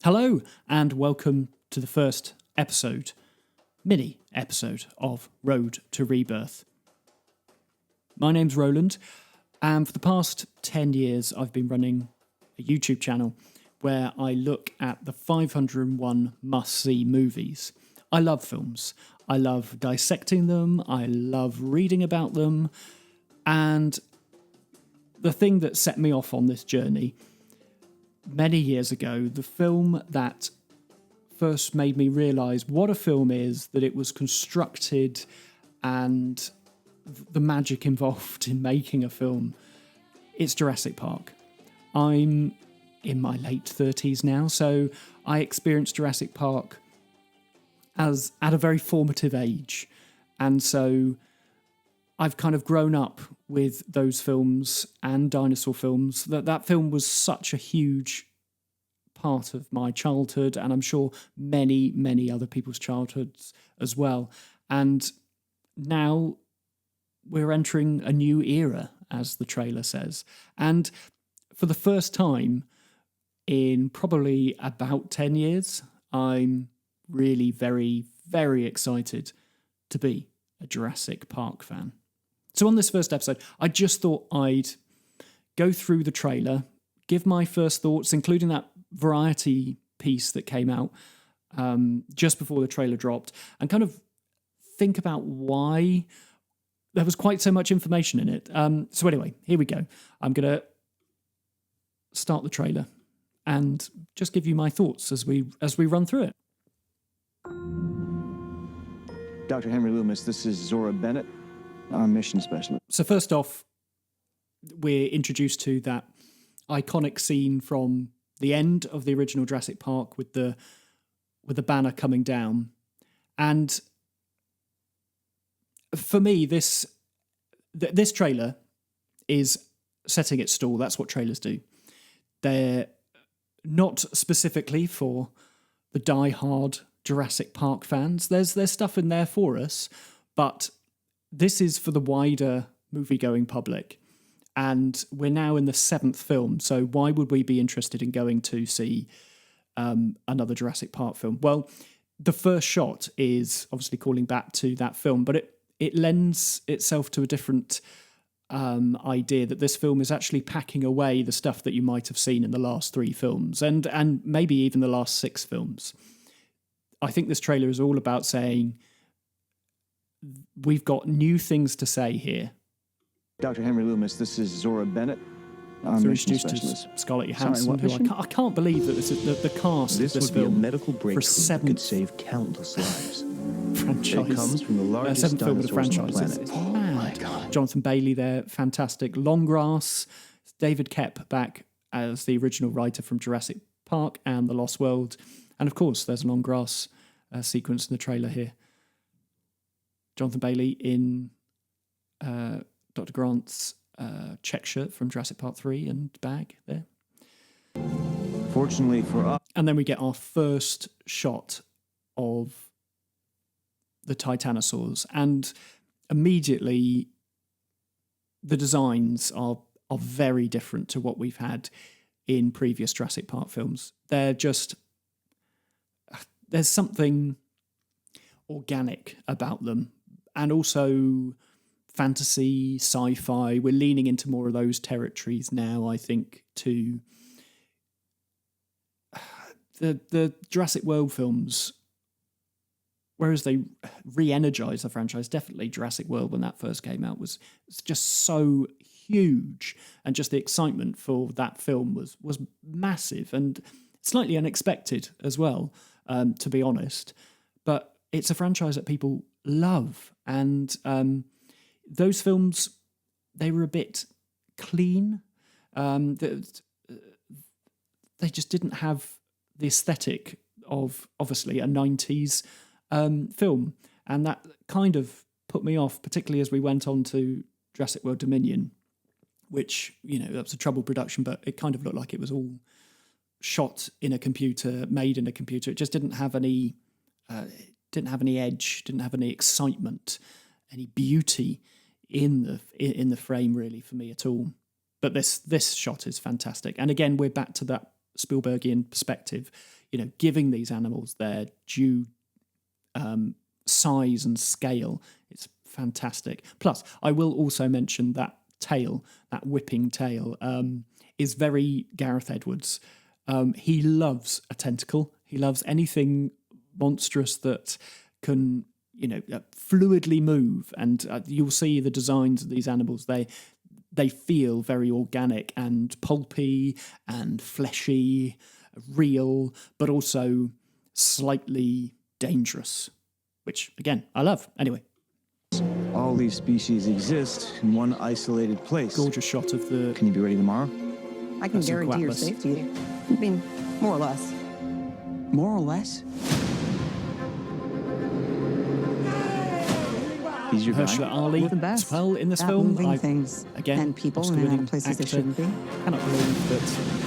Hello, and welcome to the first mini episode of Road to Rebirth. My name's Roland, and for the past 10 years I've been running a YouTube channel where I look at the 501 must-see movies. I love films. I love dissecting them. I love reading about them. And the thing that set me off on this journey many years ago, the film that first made me realise what a film is, that it was constructed and the magic involved in making a film, it's Jurassic Park. I'm in my late 30s now, so I experienced Jurassic Park as at a very formative age. And so I've kind of grown up with those films and dinosaur films. That film was such a huge part of my childhood, and I'm sure many, many other people's childhoods as well. And now we're entering a new era, as the trailer says. And for the first time in probably about 10 years, I'm really very, very excited to be a Jurassic Park fan. So on this first episode, I just thought I'd go through the trailer, give my first thoughts, including that variety piece that came out just before the trailer dropped, and kind of think about why there was quite so much information in it. So anyway, here we go. I'm going to start the trailer and just give you my thoughts as we run through it. Dr. Henry Loomis, this is Zora Bennett, our mission specialist. So first off, we're introduced to that iconic scene from the end of the original Jurassic Park with the banner coming down. And for me, this trailer is setting its stall. That's what trailers do. They're not specifically for the die-hard Jurassic Park fans. There's stuff in there for us, but this is for the wider movie-going public. And we're now in the 7th film, so why would we be interested in going to see another Jurassic Park film? Well, the first shot is obviously calling back to that film, but it lends itself to a different idea that this film is actually packing away the stuff that you might have seen in the last 3 films, and maybe even the last 6 films. I think this trailer is all about saying we've got new things to say here. Dr. Henry Loomis, this is Zora Bennett, our So mission introduced specialist. to Scarlett Johansson, what who mission? I can't believe that this is the cast This of this would be a film medical breakthrough that 7th could save countless lives. franchise. It comes from the largest 7th film of the dinosaurs on the franchise. planet. It's mad. my God. Jonathan Bailey there, fantastic. Longgrass, David Koepp back as the original writer from Jurassic Park and The Lost World. And of course, there's a Longgrass sequence in the trailer here. Jonathan Bailey in Dr. Grant's check shirt from Jurassic Park 3 and bag there. Fortunately for us, And then we get our first shot of the Titanosaurs, and immediately the designs are very different to what we've had in previous Jurassic Park films. There's something organic about them, and also fantasy, sci-fi. We're leaning into more of those territories now, I think, to the Jurassic World films, whereas they re-energize the franchise. Definitely Jurassic World, when that first came out, was just so huge, and just the excitement for that film was massive and slightly unexpected as well, to be honest. But it's a franchise that people love, and those films, they were a bit clean. They just didn't have the aesthetic of, obviously, a 90s film. And that kind of put me off, particularly as we went on to Jurassic World Dominion, which, that was a troubled production, but it kind of looked like it was all shot in a computer, made in a computer. It just didn't have any edge, didn't have any excitement, any beauty in the frame, really, for me at all. But this shot is fantastic. And again, we're back to that Spielbergian perspective. giving these animals their due size and scale. It's fantastic. Plus, I will also mention that tail, that whipping tail, is very Gareth Edwards. He loves a tentacle. He loves anything monstrous that can, fluidly move. And you'll see the designs of these animals. They feel very organic and pulpy and fleshy, real, but also slightly dangerous, which, again, I love. Anyway. All these species exist in one isolated place. Gorgeous shot of the... Can you be ready tomorrow? I can That's guarantee your Aquatis. safety. I mean, more or less. More or less? He's your Ursula guy. Ali We're the best as well in this at film. moving things again, and people in and out Oscar-winning of places they actor. shouldn't be. Cannot believe that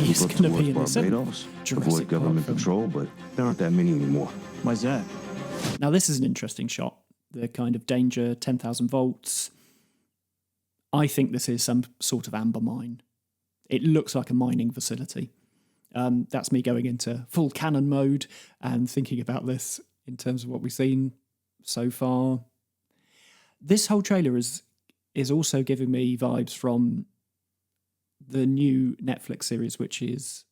he's Go going to be towards in the seventh Barbados, Jurassic avoid government Park film. control, but there aren't that many anymore. Why's that? Now, this is an interesting shot. The kind of danger, 10,000 volts. I think this is some sort of amber mine. It looks like a mining facility. That's me going into full cannon mode and thinking about this in terms of what we've seen so far. This whole trailer is also giving me vibes from the new Netflix series, which is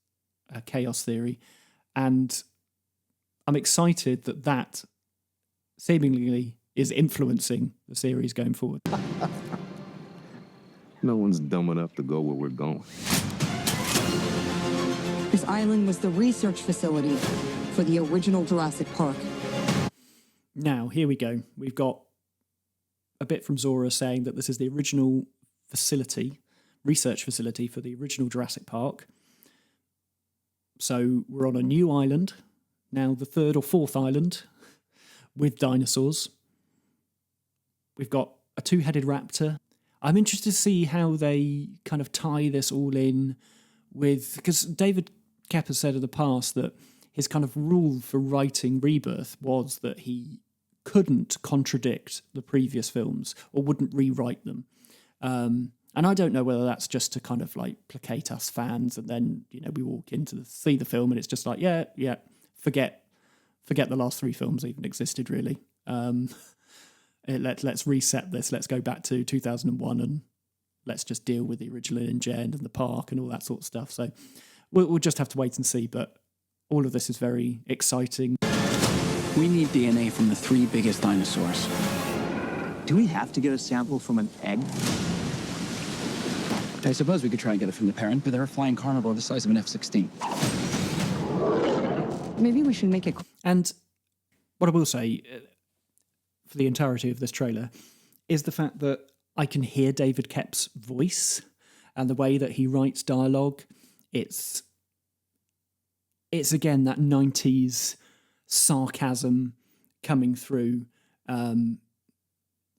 Chaos Theory. And I'm excited that seemingly is influencing the series going forward. No one's dumb enough to go where we're going. This island was the research facility for the original Jurassic Park. Now, here we go. We've got a bit from Zora saying that this is the original research facility for the original Jurassic Park. So we're on a new island, now the third or fourth island, with dinosaurs. We've got a two-headed raptor. I'm interested to see how they kind of tie this all in with... Because David Koepp has said in the past that his kind of rule for writing Rebirth was that he couldn't contradict the previous films or wouldn't rewrite them. And I don't know whether that's just to kind of like placate us fans, and then we walk in to see the film and it's just like forget the last three films even existed really. Let's reset this. Let's go back to 2001 and let's just deal with the original InGen and the park and all that sort of stuff. So we'll just have to wait and see. But all of this is very exciting. We need DNA from the three biggest dinosaurs. Do we have to get a sample from an egg? I suppose we could try and get it from the parent, but they're a flying carnivore the size of an F-16. Maybe we should make it... And what I will say for the entirety of this trailer is the fact that I can hear David Koepp's voice and the way that he writes dialogue. It's again that 90s sarcasm coming through.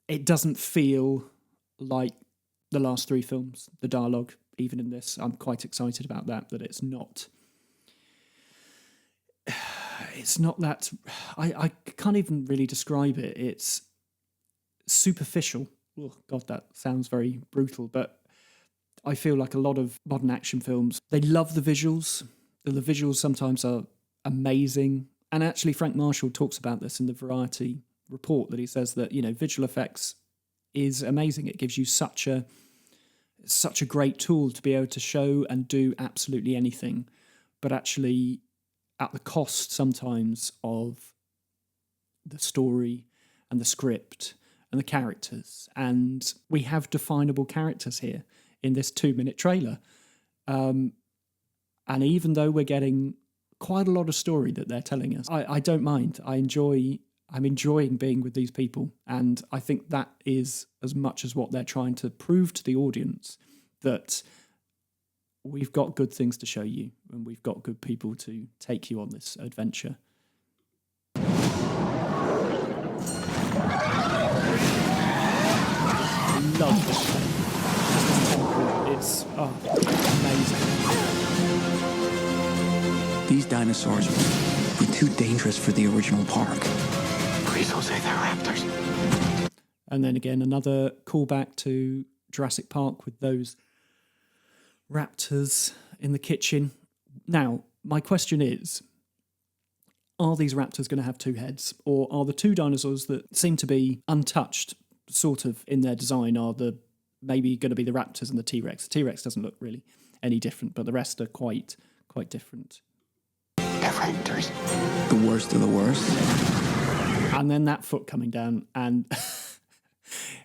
It doesn't feel like the last three films, the dialogue, even in this. I'm quite excited about that it's not that... I can't even really describe it. It's superficial. Oh, God, that sounds very brutal, but I feel like a lot of modern action films, they love the visuals. The visuals sometimes are amazing. And actually, Frank Marshall talks about this in the Variety report, that he says that, visual effects is amazing. It gives you such a great tool to be able to show and do absolutely anything, but actually at the cost sometimes of the story and the script and the characters. And we have definable characters here in this 2-minute trailer. And even though we're getting quite a lot of story that they're telling us, I don't mind. I'm enjoying being with these people. And I think that is as much as what they're trying to prove to the audience, that we've got good things to show you and we've got good people to take you on this adventure. Love this thing. It's amazing. These dinosaurs were too dangerous for the original park. Please don't say they're raptors. And then again, another callback to Jurassic Park with those raptors in the kitchen. Now, my question is, are these raptors going to have two heads? Or are the two dinosaurs that seem to be untouched, sort of in their design, are the maybe going to be the raptors and the T-Rex? The T-Rex doesn't look really any different, but the rest are quite different. Raptors. The worst of the worst. And then that foot coming down, and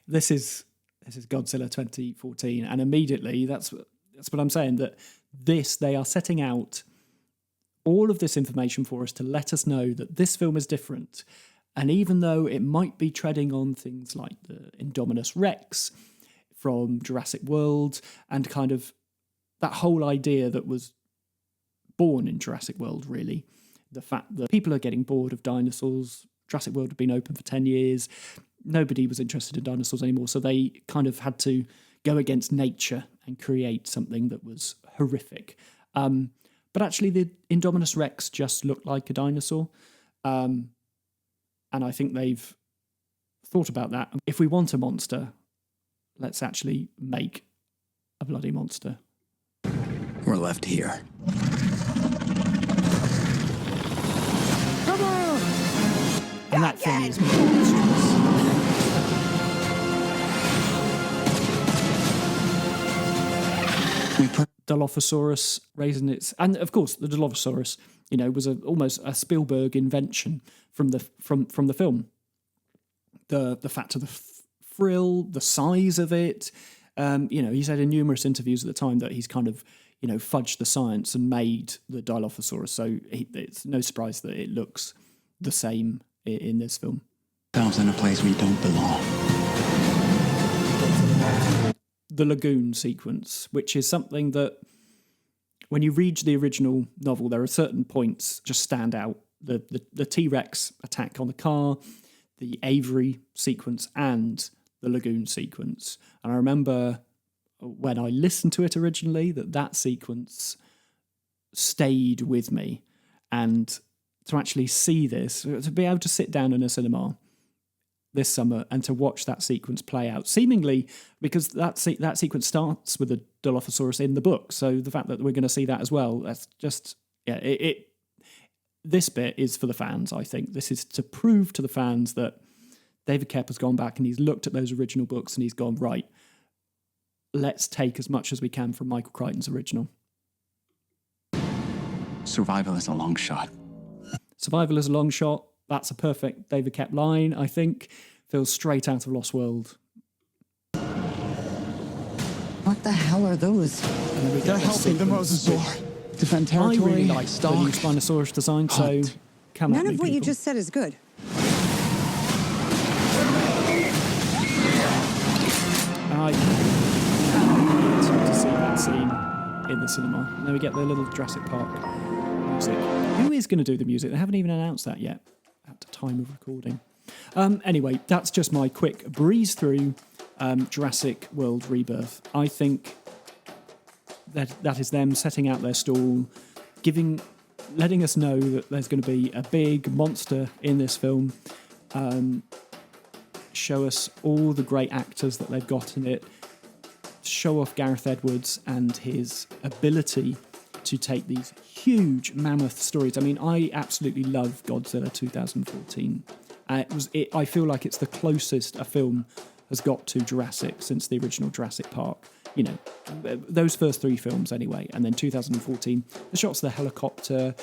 this is Godzilla 2014, and immediately that's what I'm saying, that they are setting out all of this information for us to let us know that this film is different. And even though it might be treading on things like the Indominus Rex from Jurassic World, and kind of that whole idea that was born in Jurassic World, really, the fact that people are getting bored of dinosaurs. Jurassic World had been open for 10 years. Nobody was interested in dinosaurs anymore, so they kind of had to go against nature and create something that was horrific. But actually, the Indominus Rex just looked like a dinosaur. And I think they've thought about that. If we want a monster, let's actually make a bloody monster. We're left here. And that thing is monstrous. Dilophosaurus raising its... And of course, the Dilophosaurus, was almost a Spielberg invention from the film. The fact of the frill, the size of it. He said in numerous interviews at the time that he's kind of, fudged the science and made the Dilophosaurus. So it's no surprise that it looks the same in this film. Ourselves in a place we don't belong. The lagoon sequence, which is something that when you read the original novel, there are certain points just stand out. The T-Rex attack on the car, the Avery sequence, and the lagoon sequence. And I remember when I listened to it originally, that sequence stayed with me. And to actually see this, to be able to sit down in a cinema this summer and to watch that sequence play out, seemingly because that sequence starts with the Dilophosaurus in the book. So the fact that we're going to see that as well, that's just, this bit is for the fans, I think. This is to prove to the fans that David Koepp has gone back and he's looked at those original books and he's gone, right, let's take as much as we can from Michael Crichton's original. Survival is a long shot. Survival is a long shot. That's a perfect David Koepp line, I think. Feels straight out of Lost World. What the hell are those? They're helping the mosasaur defend I territory, really like the new Spinosaurus design, so come at me, None of what you people. just said is good. I can't wait to see that scene in the cinema. And then we get the little Jurassic Park music. Who is going to do the music? They haven't even announced that yet at the time of recording. Anyway, that's just my quick breeze through Jurassic World Rebirth. I think that is them setting out their stall, letting us know that there's going to be a big monster in this film. Show us all the great actors that they've got in it. Show off Gareth Edwards and his ability to take these huge mammoth stories. I mean, I absolutely love Godzilla 2014. I feel like it's the closest a film has got to Jurassic since the original Jurassic Park. Those first three films anyway, and then 2014, the shots of the helicopter,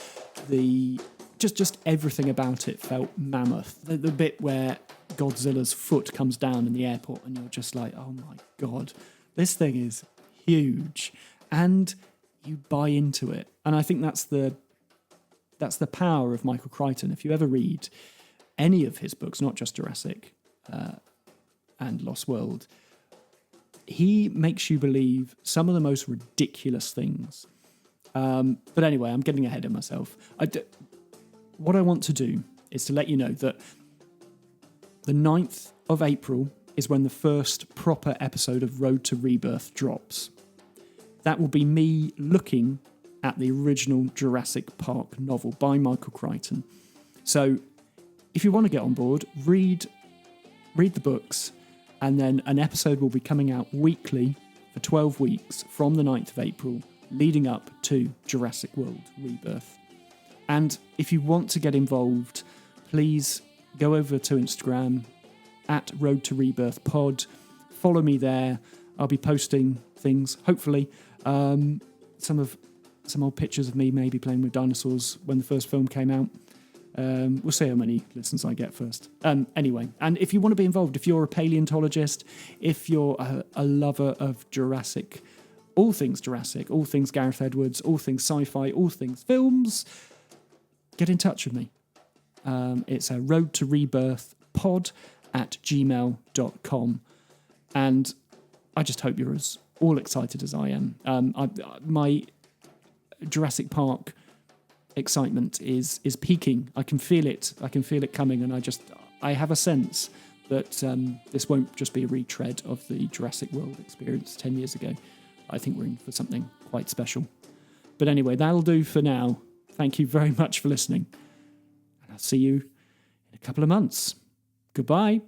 just everything about it felt mammoth. The bit where Godzilla's foot comes down in the airport and you're just like, oh my God, this thing is huge. And you buy into it. And I think that's the power of Michael Crichton. If you ever read any of his books, not just Jurassic and Lost World, he makes you believe some of the most ridiculous things. But anyway, I'm getting ahead of myself. What I want to do is to let you know that the 9th of April is when the first proper episode of Road to Rebirth drops. That will be me looking at the original Jurassic Park novel by Michael Crichton. So if you want to get on board, read the books, and then an episode will be coming out weekly for 12 weeks from the 9th of April, leading up to Jurassic World Rebirth. And if you want to get involved, please go over to Instagram at Road to Rebirth Pod. Follow me there. I'll be posting things, hopefully. Some old pictures of me maybe playing with dinosaurs when the first film came out. We'll see how many listens I get first. Anyway, and if you want to be involved, if you're a paleontologist, if you're a lover of all things Gareth Edwards, all things sci-fi, all things films, get in touch with me. It's a Road to Rebirth pod at gmail.com. And I just hope you're as all excited as I am. My Jurassic Park excitement is peaking. I can feel it. I can feel it coming, and I have a sense that this won't just be a retread of the Jurassic World experience 10 years ago. I think we're in for something quite special. But anyway, that'll do for now. Thank you very much for listening, and I'll see you in a couple of months. Goodbye.